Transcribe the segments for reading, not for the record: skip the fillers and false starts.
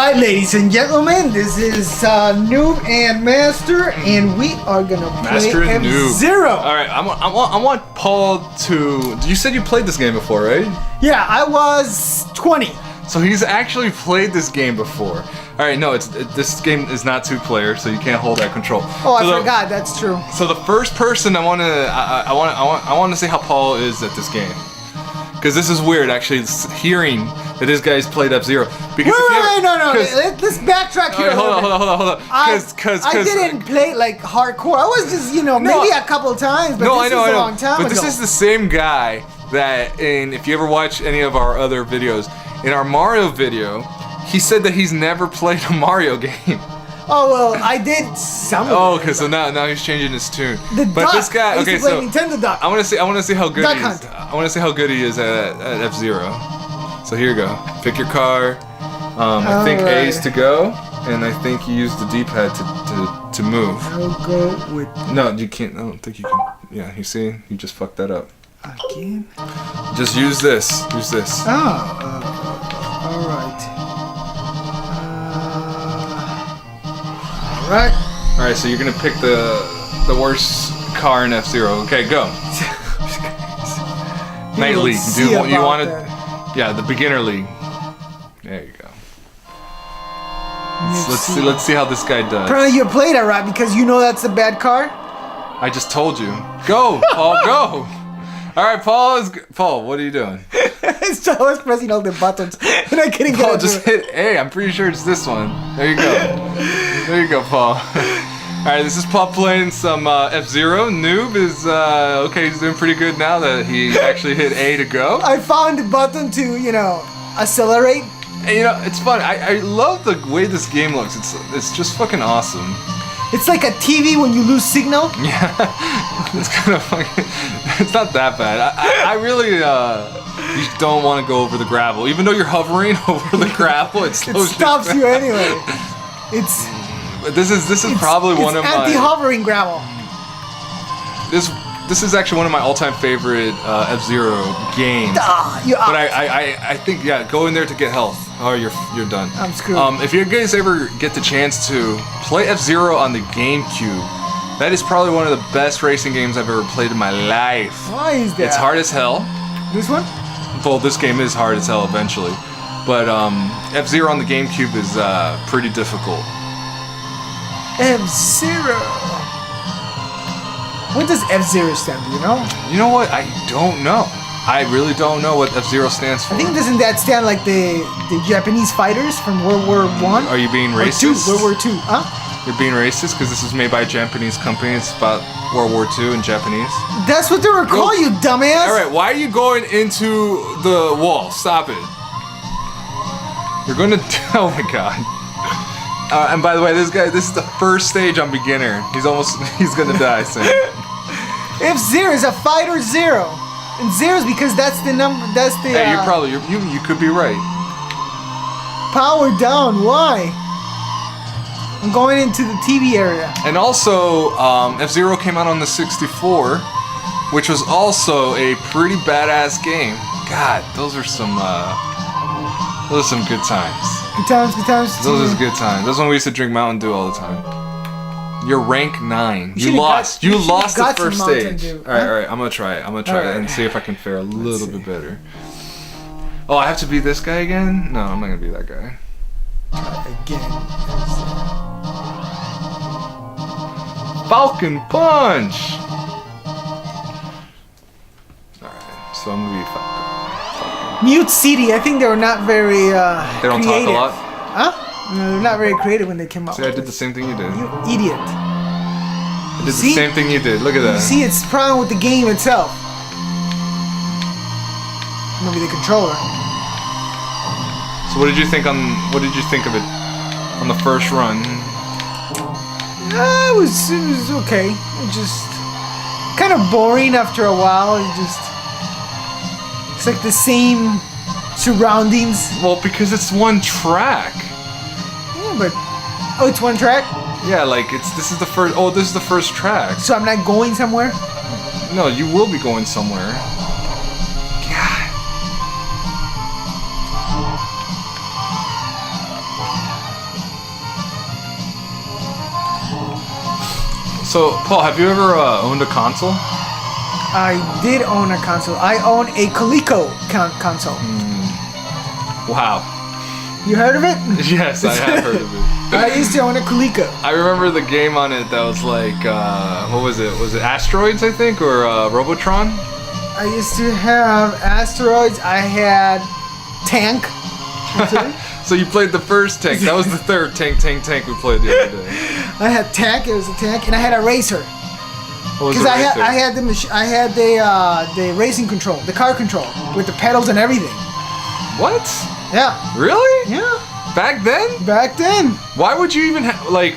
Alright, ladies and gentlemen, this is Noob and Master, and we are gonna play F-Zero. Alright, I want Paul to... You said you played this game before, right? Yeah, I was 20. So he's actually played this game before. Alright, no, this game is not two-player, so you can't hold that control. Oh, I forgot, that's true. So the first person I want to see how Paul is at this game. Because this is weird, actually, hearing that this guy's played F-Zero. Wait, no. Let's backtrack here. Hold on. I didn't play like hardcore. I was just, maybe a couple times, but this is a long time ago. But this is the same guy that, if you ever watch any of our other videos, in our Mario video, he said that he's never played a Mario game. Oh well, I did some. Oh, okay. So now he's changing his tune. This guy. Okay, so Nintendo Duck. I want to see how good he is. I want to see how good he is at F-Zero. So here you go. Pick your car. I think A is to go, and I think you use the D-pad to move. I'll go with. No, you can't. I don't think you can. Yeah, you see, you just fucked that up. Again. Just use this. Use this. Oh. All right. Alright, so you're gonna pick the worst car in F-Zero. Okay, go. Night League. Do you want to? Yeah, the beginner league. There you go. Let's see how this guy does. Apparently you played it right because you know that's a bad car. I just told you. Go, Paul. Go. All right, Paul. What are you doing? So I was pressing all the buttons and I couldn't get it. Just hit A. I'm pretty sure it's this one. There you go. There you go, Paul. Alright, this is Paul playing some F-Zero. Noob is, okay, he's doing pretty good now that he actually hit A to go. I found the button to, accelerate. And, it's fun. I love the way this game looks. It's just fucking awesome. It's like a TV when you lose signal. Yeah. It's kind of fucking... It's not that bad. I really, you don't want to go over the gravel. Even though you're hovering over the gravel, it stops you anyway. This is probably one of my anti-hovering gravel. This is actually one of my all-time favorite F-Zero games. But I think go in there to get health. Oh, you're done. I'm screwed. If you guys ever get the chance to play F-Zero on the GameCube, that is probably one of the best racing games I've ever played in my life. Why is that? It's hard as hell. This one? Well, this game is hard as hell eventually. But F-Zero on the GameCube is pretty difficult. F-Zero. What does F-Zero stand for, you know? You know what? I don't know. I really don't know what F-Zero stands for. I think doesn't that stand like the Japanese fighters from World War I? Are you being racist? World War II, huh? You're being racist because this is made by a Japanese company. It's about World War II in Japanese. That's what they were calling you, dumbass! Alright, why are you going into the wall? Stop it. You're gonna... Oh my god. And by the way, this is the first stage on beginner. He's gonna die soon. F-Zero is a fighter zero. And zero's because that's the number, that's the... Hey, you could be right. Power down, why? I'm going into the TV area. And also, F-Zero came out on the 64, which was also a pretty badass game. God, those are some good times. Good times. Those are good times. Those when we used to drink Mountain Dew all the time. You're rank 9. You lost. You lost the first stage. Alright, I'm gonna try it. And see if I can fare a little bit better. Oh, I have to be this guy again? No, I'm not gonna be that guy. Again. Falcon Punch! Alright, so I'm gonna be Falcon. Mute CD, I think they were not very They don't creative. talk a lot? Huh? No, they're not very creative when they came out. See, I did the same thing you did. You idiot. I did the same thing you did. Look at that. You see, it's the problem with the game itself. Maybe the controller. So what did you think of it on the first run? It was okay. It just kind of boring after a while. It's like the same surroundings. Well, because it's one track. Yeah, but it's one track. Yeah, like this is the first. Oh, this is the first track. So I'm not going somewhere. No, you will be going somewhere. God. So, Paul, have you ever owned a console? I did own a console. I own a Coleco console. Wow. You heard of it? Yes, I have heard of it. I used to own a Coleco. I remember the game on it that was like, what was it? Was it Asteroids, I think, or Robotron? I used to have Asteroids. I had Tank. So you played the first Tank. That was the third Tank we played the other day. I had Tank. It was a Tank, and I had a Racer. Because I had the racing control, the car control, with the pedals and everything. What? Yeah. Really? Yeah. Back then? Back then. Why would you even like?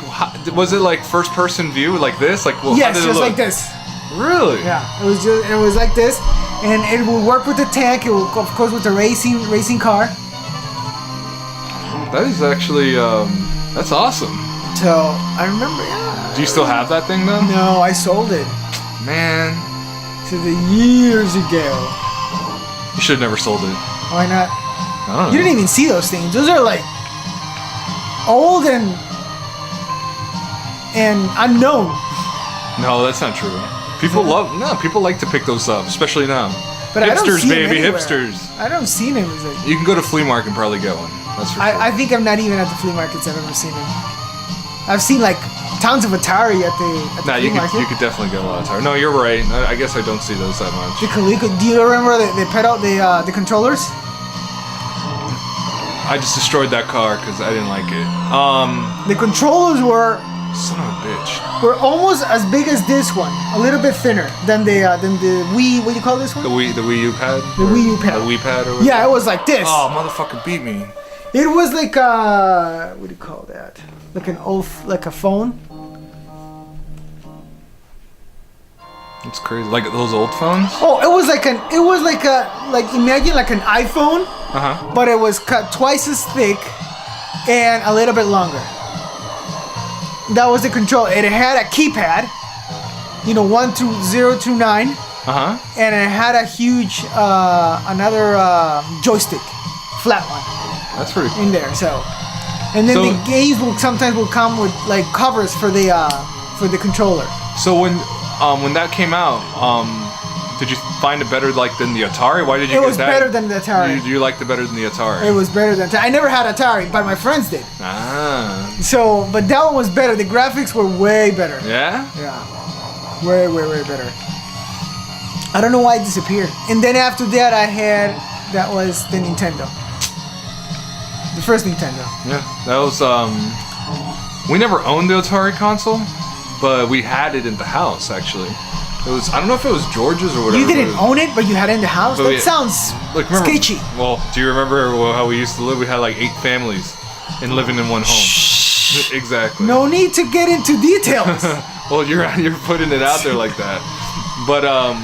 Was it like first person view like this? Like well, yes, how did it just look? like this. Really? Yeah. It was like this, and it would work with the tank. It would, of course, with the racing car. That is actually that's awesome. So I remember. Yeah. Do you still have that thing though? No, I sold it. Man. To the years ago. You should have never sold it. Why not? I don't know. You didn't even see those things. Those are like old and unknown. No, that's not true. People people like to pick those up, especially now. But hipsters, I don't see baby, them anywhere. hipsters. I don't see them. Like, You can go to flea market and probably get one. That's for sure. I think I'm not even at the flea markets I've ever seen them. I've seen like tons of Atari at the flea market. You could definitely get a lot of Atari. No, you're right. I guess I don't see those that much. The Coleco. Do you remember they put out the controllers? I just destroyed that car because I didn't like it. The controllers were Son of a bitch. almost as big as this one, a little bit thinner than the Wii. What do you call this one? The Wii U pad. The Wii U pad. The Wii pad or whatever. Yeah, it was like this. Oh, motherfucker beat me. It was like what do you call that? Like an old, like a phone. It's crazy. Like those old phones. Oh, it was like imagine like an iPhone, but it was cut twice as thick and a little bit longer. That was the control. It had a keypad, 1 through 0 through 9. And it had a huge another joystick, flat one. That's pretty cool. In there. So, and then the games sometimes will come with like covers for the controller. So when that came out, did you find it better than the Atari? Why did you? It was better than the Atari. You liked it better than the Atari. It was better than I never had Atari, but my friends did. Ah. So, but that one was better. The graphics were way better. Yeah. Yeah. Way better. I don't know why it disappeared. And then after that, that was the Nintendo. The first Nintendo. Yeah, that was we never owned the Atari console, but we had it in the house actually. It was, I don't know if it was George's or whatever. You didn't own it, but you had it in the house? That sounds sketchy. Well, do you remember how we used to live? We had like 8 families and living in one home. Shh. Exactly. No need to get into details. Well, you're putting it out there like that. But I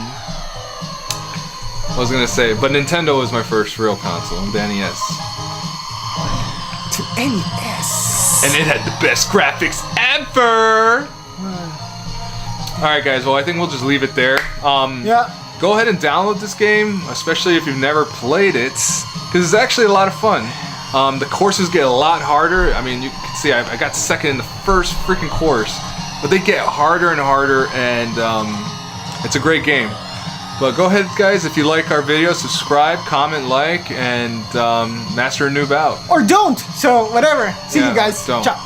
was gonna say, but Nintendo was my first real console, the NES. To NES. And it had the best graphics ever. Alright guys, well I think we'll just leave it there. Yeah. Go ahead and download this game, especially if you've never played it, because it's actually a lot of fun. The courses get a lot harder. I mean, you can see I got second in the first freaking course, but they get harder and harder, and it's a great game. But go ahead guys, if you like our video, subscribe, comment, like, and Master and Noob out. Or don't, so whatever. See you guys. Don't. Ciao.